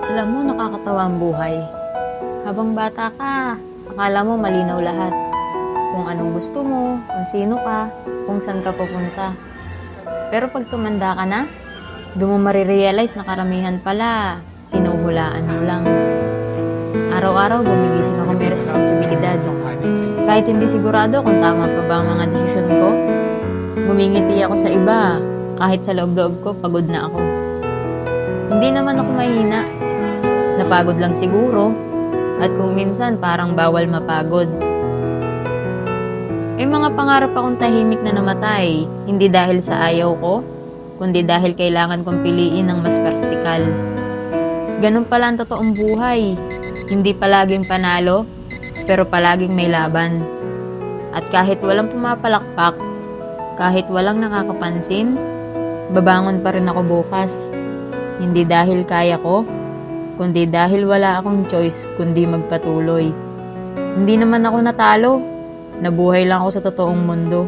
Alam mo, nakakatawa ang buhay. Habang bata ka, akala mo malinaw lahat. Kung anong gusto mo, kung sino ka, kung saan ka pupunta. Pero pag tumanda ka na, doon mo marirealize na karamihan pala, hinuhulaan mo lang. Araw-araw gumigising ako may responsibilidad. Kahit hindi sigurado kung tama pa ba ang mga desisyon ko, ngumingiti ako sa iba, kahit sa loob-loob ko pagod na ako. Hindi naman ako mahina. Napagod lang siguro. At kung minsan parang bawal mapagod. May mga pangarap akong tahimik na namatay. Hindi dahil sa ayaw ko, kundi dahil kailangan kong piliin ng mas praktikal. Ganun pala ang totoong buhay. Hindi palaging panalo, pero palaging may laban. At kahit walang pumapalakpak, kahit walang nakakapansin, babangon pa rin ako bukas. Hindi dahil kaya ko, kundi dahil wala akong choice kundi magpatuloy. Hindi naman ako natalo. Nabuhay lang ako sa totoong mundo.